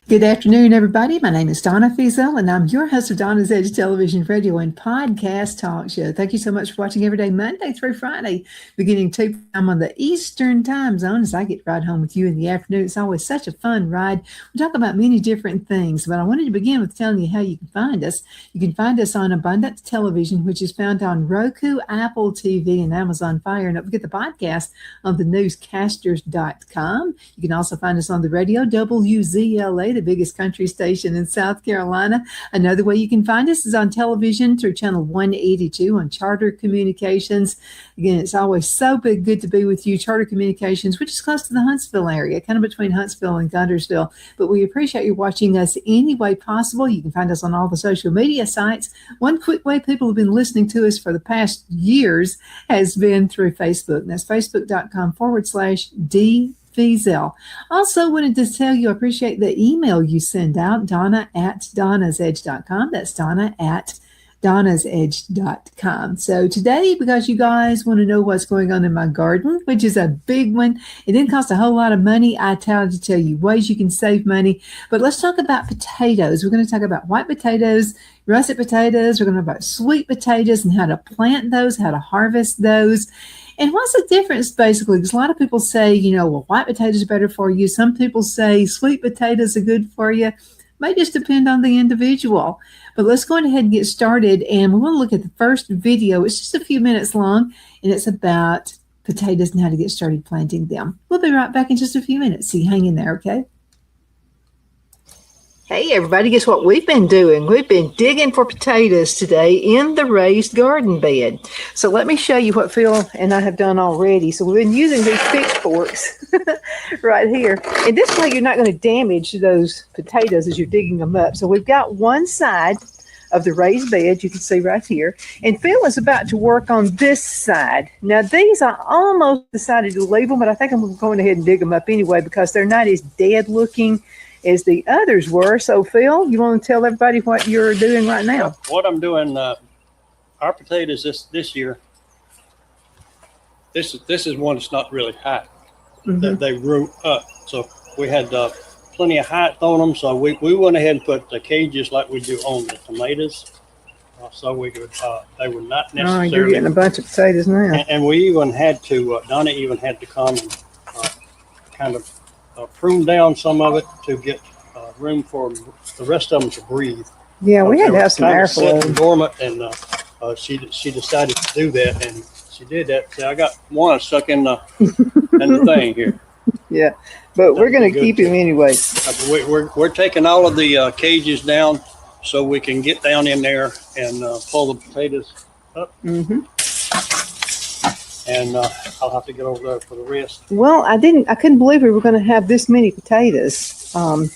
Good afternoon, everybody. My name is Donna Feazell, and I'm your host of Donna's Edge Television, Radio, and Podcast Talk Show. Thank you so much for watching every day, Monday through Friday, beginning 2 p.m. on the Eastern Time Zone as I get to ride home with you in the afternoon. It's always such a fun ride. We talk about many different things, but I wanted to begin with telling you how you can find us. You can find us on Abundance Television, which is found on Roku, Apple TV, and Amazon Fire. And don't forget the podcast on thenewscasters.com. You can also find us on the radio, WZLA, the biggest country station in South Carolina. Another way you can find us is on television through channel 182 on Charter Communications. Again, it's always so good to be with you. Charter Communications, which is close to the Huntsville area, kind of between Huntsville and Guntersville. But we appreciate you watching us any way possible. You can find us on all the social media sites. One quick way people have been listening to us for the past years has been through Facebook. And that's facebook.com/D Feazell. Also wanted to tell you, I appreciate the email you send out, Donna@donnasedge.com. That's Donna@donnasedge.com. So today, because you guys want to know what's going on in my garden, which is a big one, it didn't cost a whole lot of money. I tried to tell you ways you can save money, but let's talk about potatoes. We're going to talk about white potatoes, russet potatoes. We're going to talk about sweet potatoes and how to plant those, how to harvest those. And what's the difference, basically? Because a lot of people say, well, white potatoes are better for you. Some people say sweet potatoes are good for you. It may just depend on the individual. But let's go ahead and get started. And we want to look at the first video. It's just a few minutes long, and it's about potatoes and how to get started planting them. We'll be right back in just a few minutes. So you hang in there, okay? Hey, everybody, guess what we've been doing? We've been digging for potatoes today in the raised garden bed. So let me show you what Phil and I have done already. So we've been using these pitchforks right here. And this way you're not going to damage those potatoes as you're digging them up. So we've got one side of the raised bed, you can see right here. And Phil is about to work on this side. Now, these I almost decided to leave them, but I think I'm going ahead and dig them up anyway because they're not as dead looking as the others were. So, Phil, you want to tell everybody what you're doing right now? What I'm doing, our potatoes this year, this is one that's not really high. Mm-hmm. They grew up. So we had plenty of height on them. So we went ahead and put the cages like we do on the tomatoes. So we could, they were not necessarily. Oh, you're getting a bunch of potatoes now. And we even had to, Donna even had to come and kind of prune down some of it to get room for the rest of them to breathe. Yeah, we had to have some airflow. Dormant, and she decided to do that, and she did that. So I got one stuck in the thing here. Yeah, but we're going to keep him anyway. We're taking all of the cages down so we can get down in there and pull the potatoes up. Mm-hmm. And I'll have to get over there for the rest. Well, I couldn't believe we were going to have this many potatoes. And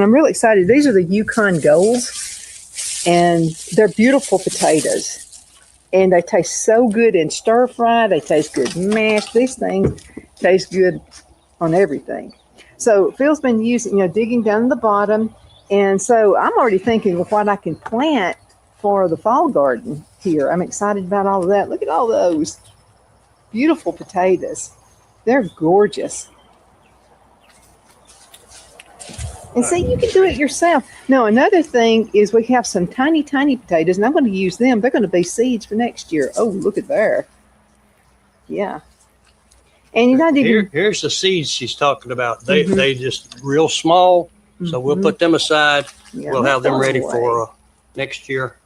I'm really excited. These are the Yukon Golds, and they're beautiful potatoes. And they taste so good in stir fry. They taste good mashed. These things taste good on everything. So Phil's been using, digging down the bottom. And so I'm already thinking of what I can plant for the fall garden here. I'm excited about all of that. Look at all those beautiful potatoes. They're gorgeous. And see, you can do it yourself. Now, another thing is we have some tiny, tiny potatoes, and I'm going to use them. They're going to be seeds for next year. Oh, look at there. Yeah. And you're not even... Here's the seeds she's talking about. They just real small, so we'll put them aside. Yeah, we'll have them ready for next year.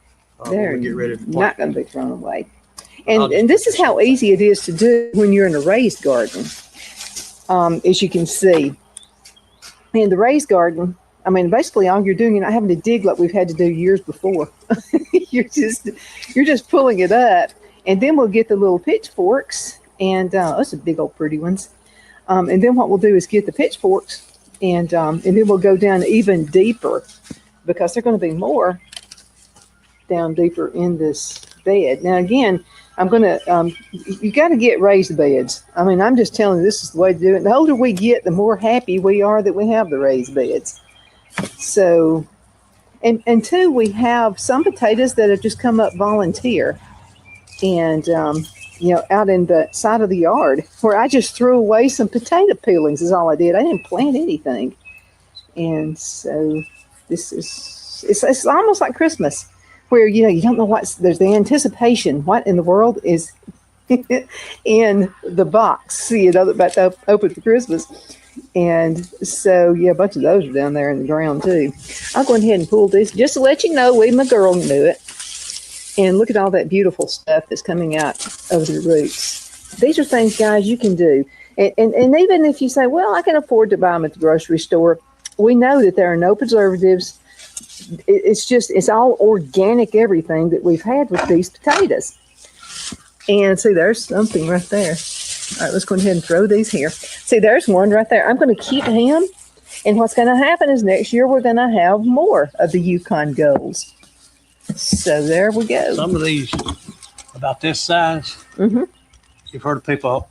They're get ready for not going to be thrown away. And this is how easy it is to do when you're in a raised garden, as you can see. In the raised garden, I mean, basically all you're doing, you're not having to dig like we've had to do years before. You're just pulling it up, and then we'll get the little pitchforks, and those are big old pretty ones. And then what we'll do is get the pitchforks, and then we'll go down even deeper because they're going to be more down deeper in this bed. Now, again, I'm going to, you got to get raised beds. I mean, I'm just telling you, this is the way to do it. The older we get, the more happy we are that we have the raised beds. So, and two, we have some potatoes that have just come up volunteer. And, out in the side of the yard where I just threw away some potato peelings is all I did. I didn't plant anything. And so it's almost like Christmas where, you don't know there's the anticipation. What in the world is in the box, that's about to open for Christmas. And so, a bunch of those are down there in the ground too. I'll go ahead and pull this just to let you know, we, my girl, can do it. And look at all that beautiful stuff that's coming out of the roots. These are things, guys, you can do. And even if you say, well, I can afford to buy them at the grocery store, we know that there are no preservatives. It's all organic everything that we've had with these potatoes. And see, there's something right there. All right, let's go ahead and throw these here. See, there's one right there. I'm going to keep him. And what's going to happen is next year we're going to have more of the Yukon Golds. So there we go. Some of these about this size. Mm-hmm. You've heard of people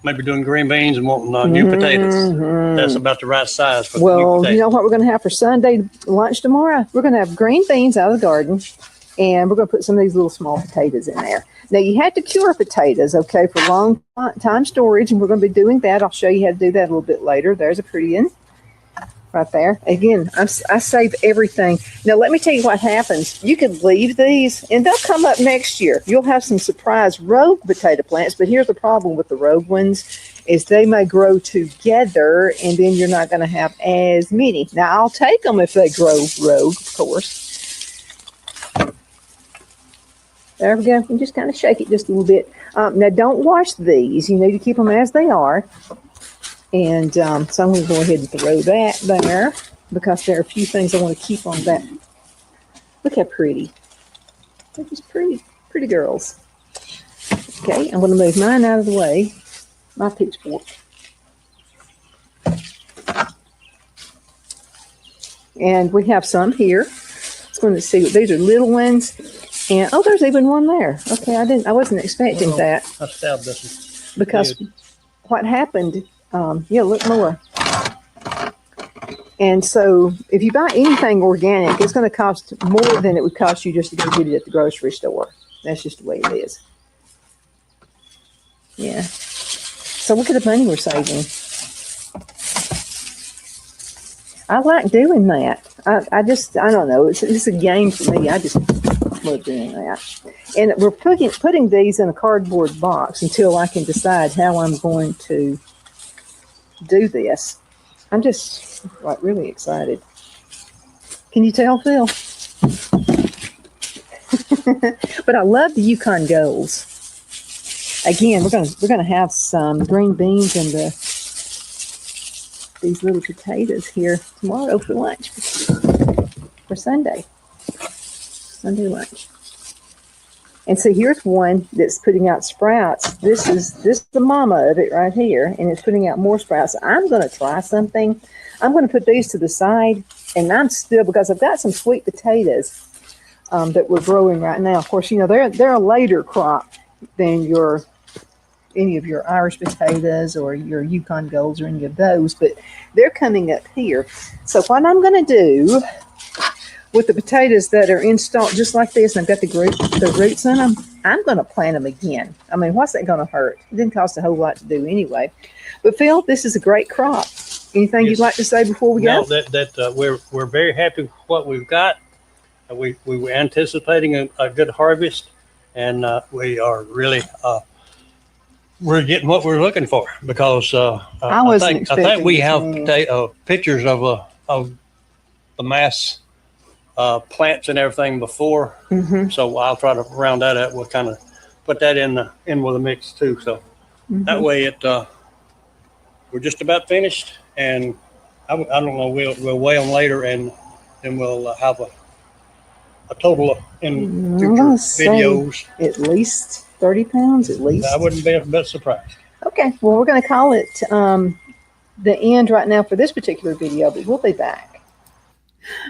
maybe doing green beans and wanting new potatoes. That's about the right size for the new potatoes. You know what we're going to have for Sunday lunch tomorrow? We're going to have green beans out of the garden, and we're going to put some of these little small potatoes in there. Now, you have to cure potatoes, okay, for long time storage, and we're going to be doing that. I'll show you how to do that a little bit later. There's a pretty one. Right there. Again, I save everything. Now, let me tell you what happens. You could leave these, and they'll come up next year. You'll have some surprise rogue potato plants, but here's the problem with the rogue ones is they may grow together, and then you're not going to have as many. Now, I'll take them if they grow rogue, of course. There we go. And just kind of shake it just a little bit. Now, don't wash these. You need to keep them as they are. And so I'm going to go ahead and throw that there because there are a few things I want to keep on that. Look how pretty. They're just pretty girls. Okay, I'm going to move mine out of the way. My pitchfork. And we have some here. Let's go and see. These are little ones. And, there's even one there. Okay, I wasn't expecting that. I stabbed this one. Because what happened... look more. And so if you buy anything organic, it's going to cost more than it would cost you just to go get it at the grocery store. That's just the way it is. Yeah. So look at the money we're saving. I like doing that. I don't know. It's a game for me. I just love doing that. And we're putting these in a cardboard box until I can decide how I'm going to do this. I'm just really excited. Can you tell, Phil? But I love the Yukon Golds. Again, we're gonna have some green beans and these little potatoes here tomorrow for lunch for Sunday lunch. And so here's one that's putting out sprouts. This is the mama of it right here, and it's putting out more sprouts. I'm going to try something. I'm going to put these to the side, and I'm still, because I've got some sweet potatoes that we're growing right now. Of course, they're a later crop than any of your Irish potatoes or your Yukon Golds or any of those, but they're coming up here. So what I'm going to do with the potatoes that are installed just like this, and I've got the roots in them, I'm going to plant them again. I mean, what's that going to hurt? It didn't cost a whole lot to do anyway. But Phil, this is a great crop. Anything you'd like to say before we go? No, we're very happy with what we've got. We were anticipating a good harvest, and we are really we're getting what we're looking for because I think we have pictures of the mass plants and everything before. Mm-hmm. So I'll try to round that up. We'll kind of put that in with the mix too. So that way we're just about finished, and I don't know, we'll weigh them later, and then we'll have a total in future videos. At least 30 pounds, at least. I wouldn't be a bit surprised. Okay, well, we're going to call it the end right now for this particular video, but we'll be back.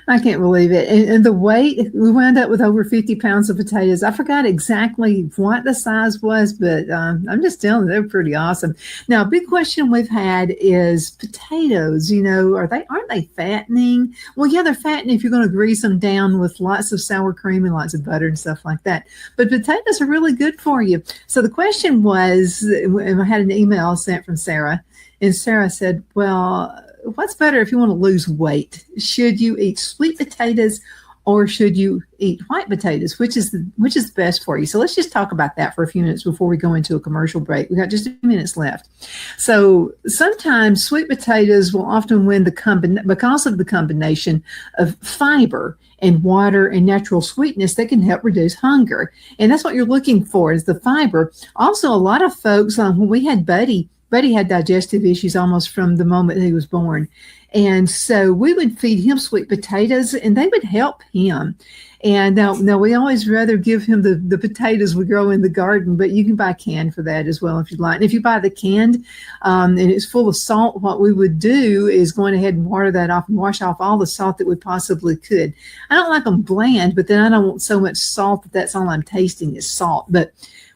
I can't believe it. And the weight, we wound up with over 50 pounds of potatoes. I forgot exactly what the size was, but I'm just telling you, they're pretty awesome. Now, a big question we've had is potatoes, aren't they fattening? Well, yeah, they're fattening if you're going to grease them down with lots of sour cream and lots of butter and stuff like that. But potatoes are really good for you. So the question was, and I had an email sent from Sarah, and Sarah said, well, what's better if you want to lose weight? Should you eat sweet potatoes or should you eat white potatoes? Which is the best for you? So let's just talk about that for a few minutes before we go into a commercial break. We got just a few minutes left. So sometimes sweet potatoes will often win because of the combination of fiber and water and natural sweetness that can help reduce hunger. And that's what you're looking for, is the fiber. Also, a lot of folks, when we had Buddy had digestive issues almost from the moment he was born. And so we would feed him sweet potatoes and they would help him. And now we always rather give him the potatoes we grow in the garden, but you can buy canned for that as well if you'd like. And if you buy the canned and it's full of salt, what we would do is go ahead and water that off and wash off all the salt that we possibly could. I don't like them bland, but then I don't want so much salt that's all I'm tasting is salt. But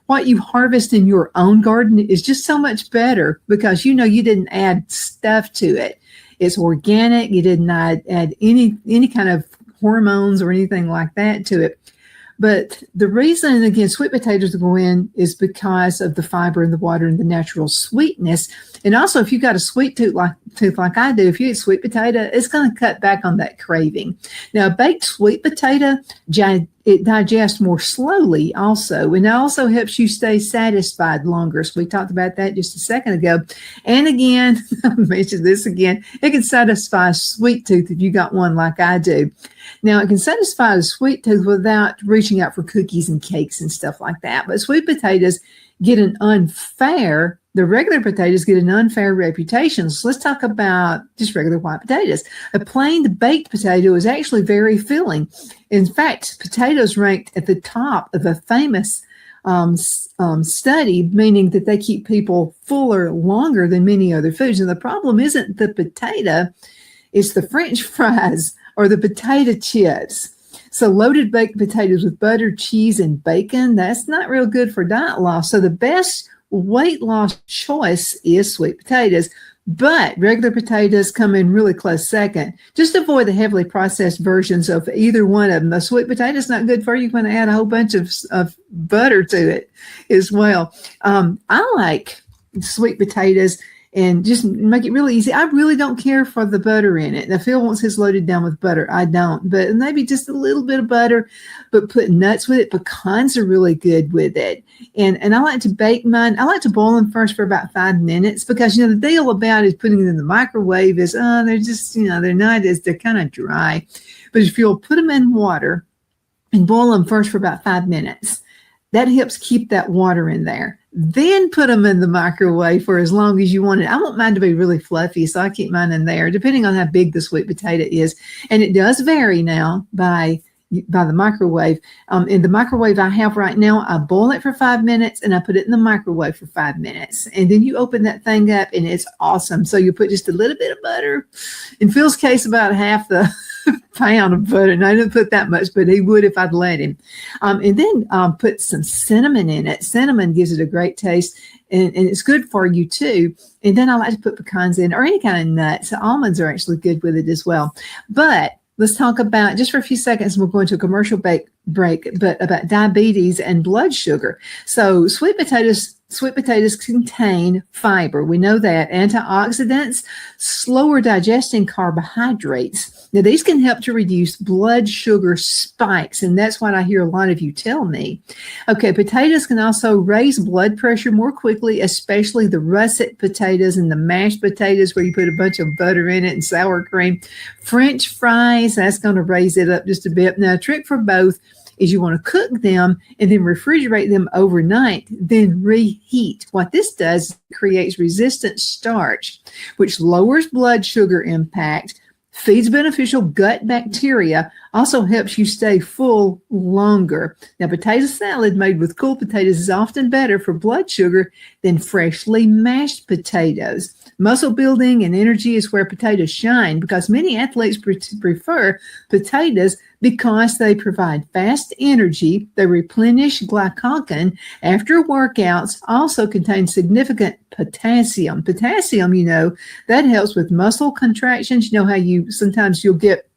what you harvest in your own garden is just so much better because you didn't add stuff to it. It's organic. You did not add any kind of hormones or anything like that to it. But the reason, again, sweet potatoes go in is because of the fiber and the water and the natural sweetness. And also, if you've got a sweet tooth like I do, if you eat sweet potato, it's going to cut back on that craving. Now, a baked sweet potato, it digests more slowly also, and it also helps you stay satisfied longer. So we talked about that just a second ago. And again, I mentioned this again, it can satisfy a sweet tooth if you got one like I do. Now, it can satisfy a sweet tooth without reaching out for cookies and cakes and stuff like that. But sweet potatoes get the regular potatoes get an unfair reputation. So let's talk about just regular white potatoes. A plain baked potato is actually very filling. In fact, potatoes ranked at the top of a famous study, meaning that they keep people fuller longer than many other foods. And the problem isn't the potato, it's the French fries or the potato chips. So loaded baked potatoes with butter, cheese, and bacon, that's not real good for diet loss. So the best weight loss choice is sweet potatoes, but regular potatoes come in really close second. Just avoid the heavily processed versions of either one of them. The sweet potato is not good for you. You're going to add a whole bunch of butter to it as well. I like sweet potatoes and just make it really easy. I really don't care for the butter in it. Now, Phil wants his loaded down with butter. I don't, but maybe just a little bit of butter, but put nuts with it. Pecans are really good with it. And I like to bake mine. I like to boil them first for about 5 minutes because, the deal about is putting them in the microwave is, they're just, they're kind of dry. But if you'll put them in water and boil them first for about 5 minutes, that helps keep that water in there. Then put them in the microwave for as long as you want it. I want mine to be really fluffy, so I keep mine in there, depending on how big the sweet potato is. And it does vary now by the microwave. In the microwave I have right now, I boil it for 5 minutes and I put it in the microwave for 5 minutes. And then you open that thing up and it's awesome. So you put just a little bit of butter. In Phil's case, about half the pound of butter. And I didn't put that much, but he would if I'd let him. And then put some cinnamon in it. Cinnamon gives it a great taste, and it's good for you too. And then I like to put pecans in or any kind of nuts. Almonds are actually good with it as well. But let's talk about, just for a few seconds, we're going to a commercial break, but about diabetes and blood sugar. So sweet potatoes contain fiber. We know that. Antioxidants, slower digesting carbohydrates. Now, these can help to reduce blood sugar spikes, and that's what I hear a lot of you tell me. Okay, potatoes can also raise blood pressure more quickly, especially the russet potatoes and the mashed potatoes where you put a bunch of butter in it and sour cream. French fries, that's going to raise it up just a bit. Now, a trick for both is you want to cook them and then refrigerate them overnight, then reheat. What this does, it creates resistant starch, which lowers blood sugar impact, feeds beneficial gut bacteria, also helps you stay full longer. Now, potato salad made with cool potatoes is often better for blood sugar than freshly mashed potatoes. Muscle building and energy is where potatoes shine because many athletes prefer potatoes because they provide fast energy, they replenish glycogen after workouts, also contain significant potassium. Potassium, that helps with muscle contractions. You know how sometimes you'll get,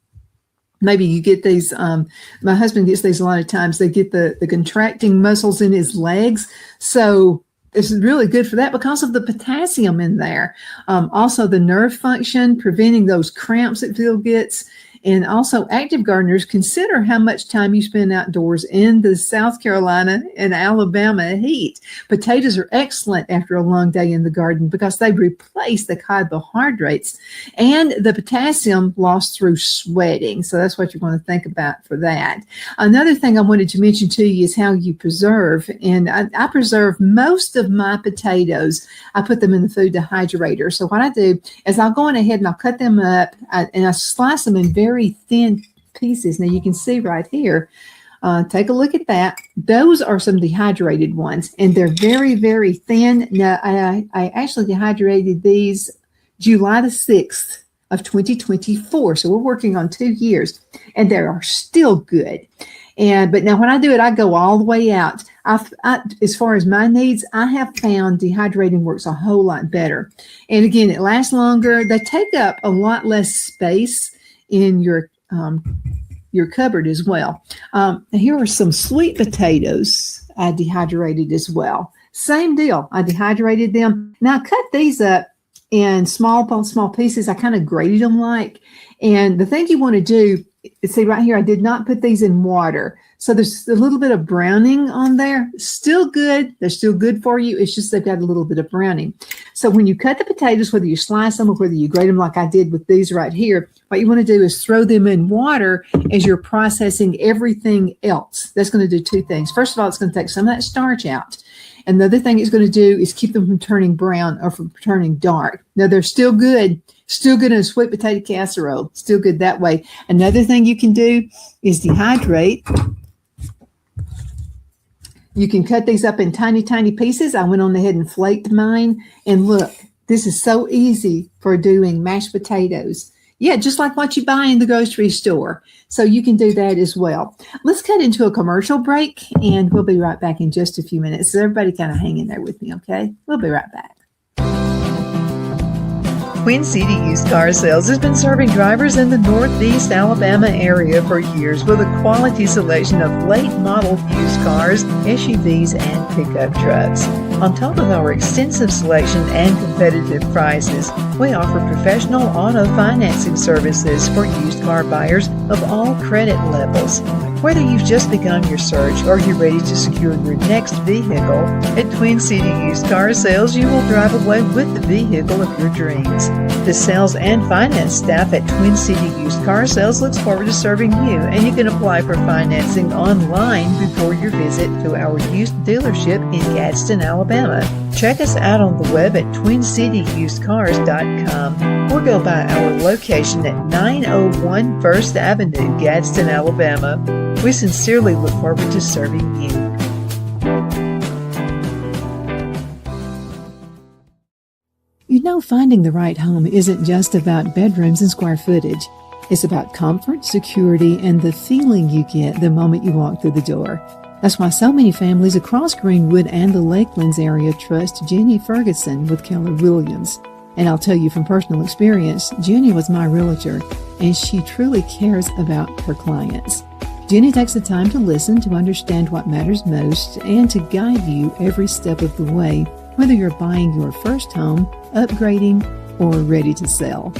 maybe you get these, my husband gets these a lot of times, they get the contracting muscles in his legs. So it's really good for that because of the potassium in there. Also the nerve function, preventing those cramps that Phil gets. And also active gardeners, consider how much time you spend outdoors in the South Carolina and Alabama heat. Potatoes are excellent after a long day in the garden because they replace the carbohydrates and the potassium lost through sweating. So that's what you want to think about for that. Another thing I wanted to mention to you is how you preserve. And I preserve most of my potatoes. I put them in the food dehydrator. So what I do is I'll go on ahead and I'll cut them up and I slice them in very thin pieces. Now you can see right here, take a look at that. Those are some dehydrated ones and they're very, very thin. Now I actually dehydrated these July the 6th of 2024. So we're working on 2 years and they are still good. But now when I do it, I go all the way out. As far as my needs, I have found dehydrating works a whole lot better. And again, it lasts longer. They take up a lot less space in your cupboard as well. Here are some sweet potatoes I dehydrated as well. Same deal. I dehydrated them. Now I cut these up in small pieces. I kind of grated them and the thing you want to do, see right here, I did not put these in water. So there's a little bit of browning on there. Still good. They're still good for you. It's just they've got a little bit of browning. So when you cut the potatoes, whether you slice them or whether you grate them like I did with these right here, what you want to do is throw them in water as you're processing everything else. That's going to do two things. First of all, it's going to take some of that starch out. And the other thing it's going to do is keep them from turning brown or from turning dark. Now, they're still good in a sweet potato casserole. Still good that way. Another thing you can do is dehydrate. You can cut these up in tiny, tiny pieces. I went on ahead and flaked mine. And look, this is so easy for doing mashed potatoes. Yeah, just like what you buy in the grocery store. So you can do that as well. Let's cut into a commercial break, and we'll be right back in just a few minutes. So everybody kind of hang in there with me, okay? We'll be right back. Queen City Used Car Sales has been serving drivers in the Northeast Alabama area for years with a quality selection of late model used cars, SUVs, and pickup trucks. On top of our extensive selection and competitive prices, we offer professional auto financing services for used car buyers of all credit levels. Whether you've just begun your search or you're ready to secure your next vehicle, at Twin City Used Car Sales, you will drive away with the vehicle of your dreams. The sales and finance staff at Twin City Used Car Sales looks forward to serving you, and you can apply for financing online before your visit to our used dealership in Gadsden, Alabama. Check us out on the web at twincityusedcars.com or go by our location at 901 First Avenue, Gadsden, Alabama. We sincerely look forward to serving you. You know, finding the right home isn't just about bedrooms and square footage. It's about comfort, security, and the feeling you get the moment you walk through the door. That's why so many families across Greenwood and the Lakelands area trust Jenny Ferguson with Keller Williams. And I'll tell you from personal experience, Jenny was my realtor, and she truly cares about her clients. Jenny takes the time to listen, to understand what matters most, and to guide you every step of the way, whether you're buying your first home, upgrading, or ready to sell.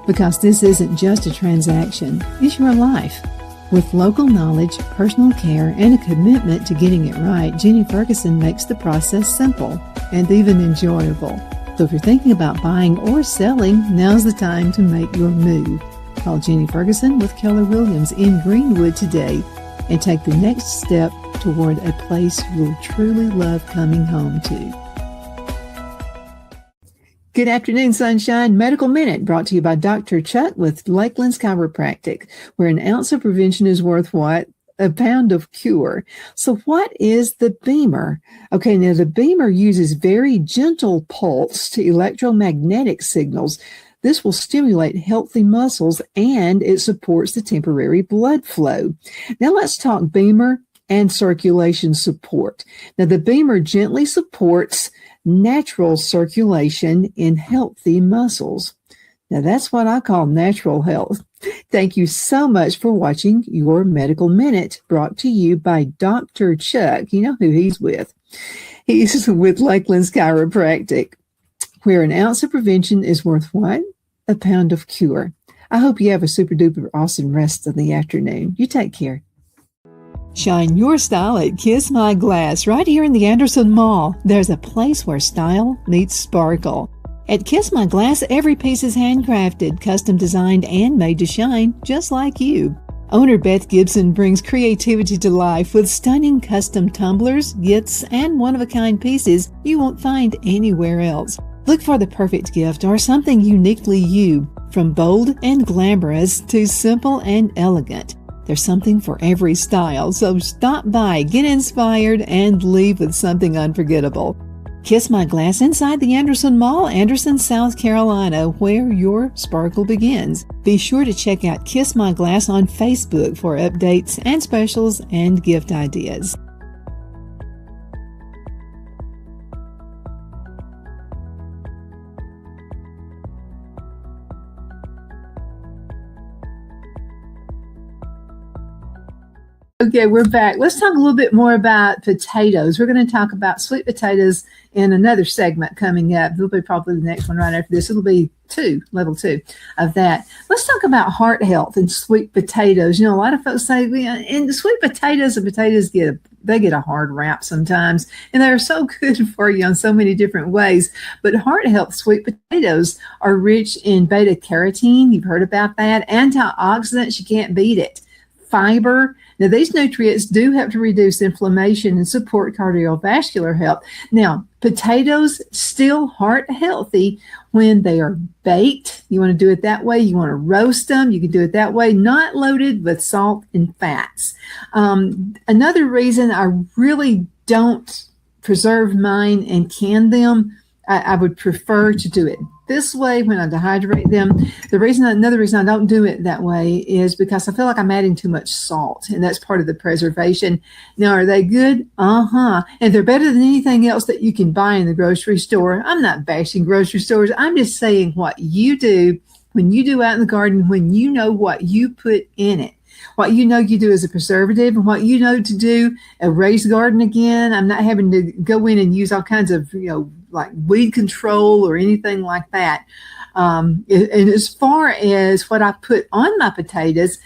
Because this isn't just a transaction, it's your life. With local knowledge, personal care, and a commitment to getting it right, Jenny Ferguson makes the process simple and even enjoyable. So if you're thinking about buying or selling, now's the time to make your move. Call Jenny Ferguson with Keller Williams in Greenwood today and take the next step toward a place you'll truly love coming home to. Good afternoon, Sunshine. Medical Minute brought to you by Dr. Chuck with Lakeland's Chiropractic, where an ounce of prevention is worth what? A pound of cure. So what is the Beamer? Okay, now the Beamer uses very gentle pulse to electromagnetic signals. This will stimulate healthy muscles and it supports the temporary blood flow. Now let's talk Beamer and circulation support. Now the Beamer gently supports natural circulation in healthy muscles. Now that's what I call natural health. Thank you so much for watching your Medical Minute, brought to you by Dr. Chuck. You know who he's with. He's with Lakeland's Chiropractic, where an ounce of prevention is worth what? A pound of cure. I hope you have a super duper awesome rest of the afternoon. You take care. Shine your style at Kiss My Glass right here in the Anderson Mall. There's a place where style meets sparkle. At Kiss My Glass, every piece is handcrafted, custom designed, and made to shine just like you. Owner Beth Gibson brings creativity to life with stunning custom tumblers, gifts, and one-of-a-kind pieces you won't find anywhere else. Look for the perfect gift or something uniquely you, from bold and glamorous to simple and elegant. There's something for every style, so stop by, get inspired, and leave with something unforgettable. Kiss My Glass inside the Anderson Mall, Anderson, South Carolina, where your sparkle begins. Be sure to check out Kiss My Glass on Facebook for updates and specials and gift ideas. Okay, we're back. Let's talk a little bit more about potatoes. We're going to talk about sweet potatoes in another segment coming up. It'll be probably the next one right after this. It'll be level two of that. Let's talk about heart health and sweet potatoes. You know, a lot of folks say, and the sweet potatoes and potatoes get a hard rap sometimes, and they're so good for you on so many different ways. But heart health sweet potatoes are rich in beta carotene. You've heard about that. Antioxidants, you can't beat it. Fiber. Now, these nutrients do help to reduce inflammation and support cardiovascular health. Now, potatoes still heart healthy when they are baked. You want to do it that way. You want to roast them. You can do it that way, not loaded with salt and fats. Another reason I really don't preserve mine and can them, I would prefer to do it this way when I dehydrate them. Another reason I don't do it that way is because I feel like I'm adding too much salt, and that's part of the preservation. Now, are they good? And they're better than anything else that you can buy in the grocery store. I'm not bashing grocery stores. I'm just saying what you do when you do out in the garden, when you know what you put in it. What you know you do as a preservative, and what you know to do a raised garden again. I'm not having to go in and use all kinds of, like weed control or anything like that. And as far as what I put on my potatoes,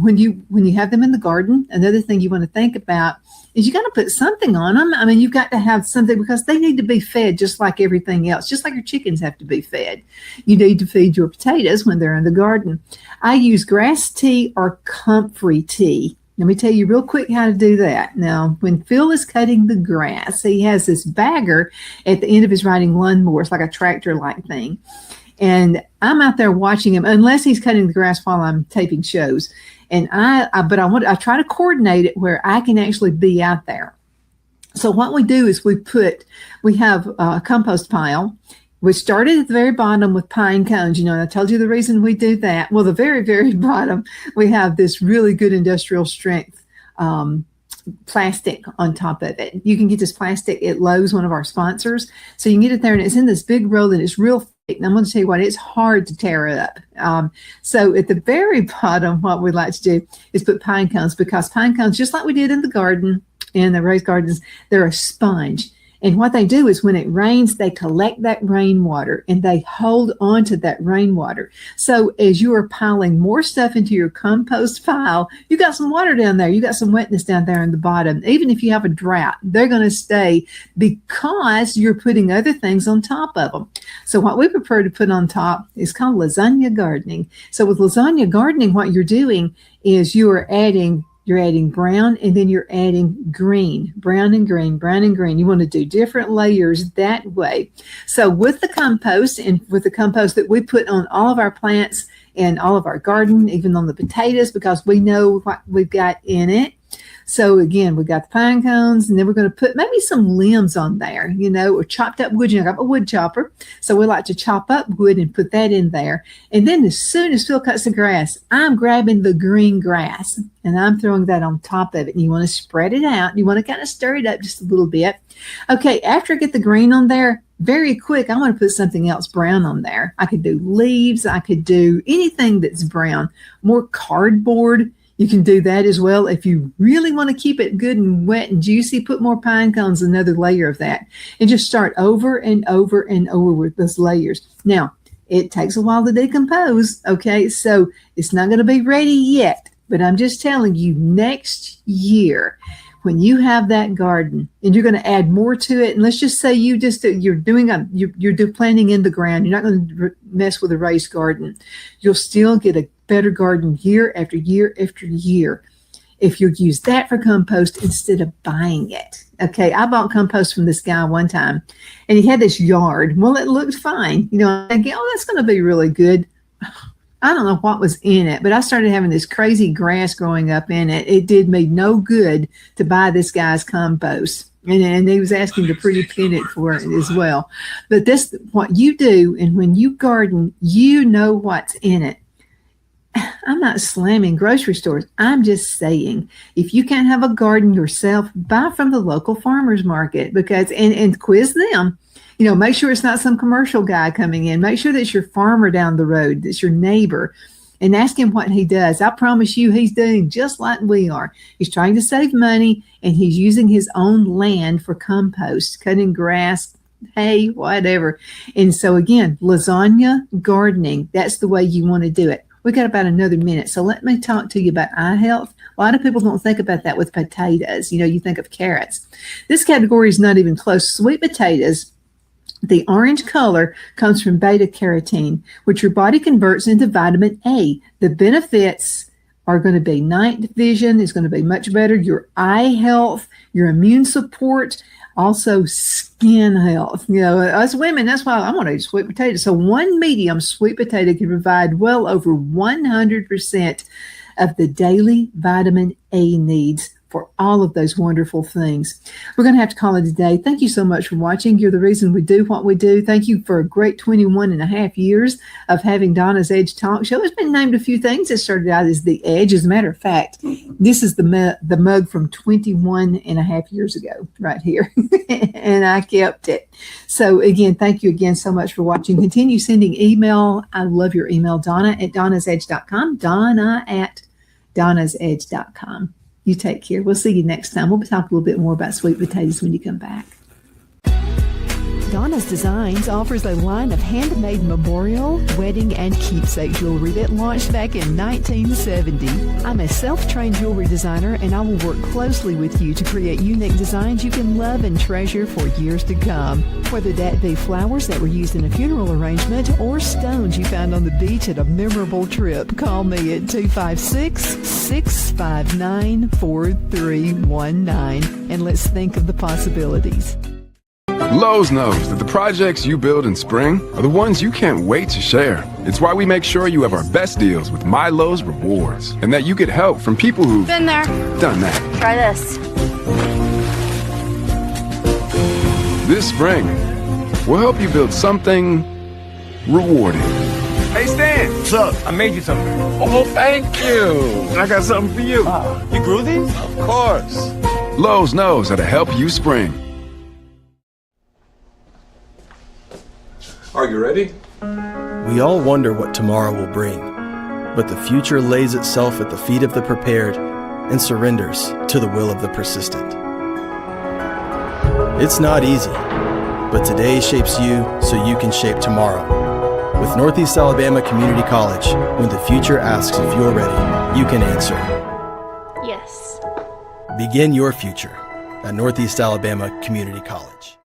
when you have them in the garden, another thing you want to think about is you got to put something on them. I mean, you've got to have something because they need to be fed just like everything else, just like your chickens have to be fed. You need to feed your potatoes when they're in the garden. I use grass tea or comfrey tea. Let me tell you real quick how to do that. Now, when Phil is cutting the grass, he has this bagger at the end of his riding lawnmower. It's like a tractor-like thing. And I'm out there watching him, unless he's cutting the grass while I'm taping shows. And I try to coordinate it where I can actually be out there. So what we do is we have a compost pile. We started at the very bottom with pine cones, and I told you the reason we do that. Well, the very, very bottom, we have this really good industrial strength plastic on top of it. You can get this plastic at Lowe's, one of our sponsors. So you can get it there, and it's in this big roll, and it's real thick. And I'm going to tell you what, it's hard to tear it up. So at the very bottom, what we like to do is put pine cones, because pine cones, just like we did in the garden, in the raised gardens, they're a sponge. And what they do is when it rains, they collect that rainwater and they hold on to that rainwater. So as you are piling more stuff into your compost pile, you got some water down there. You got some wetness down there in the bottom. Even if you have a drought, they're going to stay because you're putting other things on top of them. So what we prefer to put on top is called lasagna gardening. So with lasagna gardening, what you're doing is you are adding you're adding brown, and then you're adding green, brown and green, brown and green. You want to do different layers that way. So with the compost and with the compost that we put on all of our plants and all of our garden, even on the potatoes, because we know what we've got in it. So again, we got the pine cones, and then we're going to put maybe some limbs on there, or chopped up wood. I got a wood chopper, so we like to chop up wood and put that in there. And then as soon as Phil cuts the grass, I'm grabbing the green grass and I'm throwing that on top of it. And you want to spread it out. You want to kind of stir it up just a little bit. Okay, after I get the green on there, very quick, I want to put something else brown on there. I could do leaves. I could do anything that's brown, more cardboard. You can do that as well. If you really want to keep it good and wet and juicy, put more pine cones, another layer of that, and just start over and over and over with those layers. Now, it takes a while to decompose, okay? So it's not going to be ready yet, but I'm just telling you, next year, when you have that garden and you're going to add more to it, and let's just say you're planting in the ground, you're not going to mess with a raised garden, you'll still get a better garden year after year after year if you use that for compost instead of buying it. Okay, I bought compost from this guy one time, and he had this yard. Well, it looked fine. I think, that's going to be really good. I don't know what was in it, but I started having this crazy grass growing up in it. It did me no good to buy this guy's compost. And he was asking to pretty penny for it as well. But this, what you do, and when you garden, you know what's in it. I'm not slamming grocery stores. I'm just saying, if you can't have a garden yourself, buy from the local farmers market, because and quiz them. Make sure it's not some commercial guy coming in. Make sure that's your farmer down the road, that's your neighbor, and ask him what he does. I promise you, he's doing just like we are. He's trying to save money, and he's using his own land for compost, cutting grass, hay, whatever. And so again, lasagna gardening, that's the way you want to do it. We got about another minute, so let me talk to you about eye health. A lot of people don't think about that with potatoes. You think of carrots. This category is not even close. Sweet potatoes, the orange color comes from beta carotene, which your body converts into vitamin A. The benefits are going to be night vision is going to be much better, your eye health, your immune support, also skin health. Us women, that's why I want to eat sweet potato. So one medium sweet potato can provide well over 100% of the daily vitamin A needs for all of those wonderful things. We're going to have to call it a day. Thank you so much for watching. You're the reason we do what we do. Thank you for a great 21 and a half years of having Donna's Edge Talk Show. It's been named a few things. It started out as The Edge. As a matter of fact, this is the mug from 21 and a half years ago right here. And I kept it. So again, thank you again so much for watching. Continue sending email. I love your email, Donna@donnasedge.com. Donna@donnasedge.com. You take care. We'll see you next time. We'll talk a little bit more about sweet potatoes when you come back. Donna's Designs offers a line of handmade memorial, wedding, and keepsake jewelry that launched back in 1970. I'm a self-trained jewelry designer, and I will work closely with you to create unique designs you can love and treasure for years to come. Whether that be flowers that were used in a funeral arrangement or stones you found on the beach at a memorable trip, call me at 256-659-4319, and let's think of the possibilities. Lowe's knows that the projects you build in spring are the ones you can't wait to share. It's why we make sure you have our best deals with My Lowe's Rewards, and that you get help from people who've been there, done that. Try this. This spring, we'll help you build something rewarding. Hey, Stan. What's up? I made you something. Oh, thank you. And I got something for you. You grew these? Of course. Lowe's knows how to help you spring. Are you ready? We all wonder what tomorrow will bring, but the future lays itself at the feet of the prepared and surrenders to the will of the persistent. It's not easy, but today shapes you so you can shape tomorrow. With Northeast Alabama Community College, when the future asks if you're ready, you can answer. Yes. Begin your future at Northeast Alabama Community College.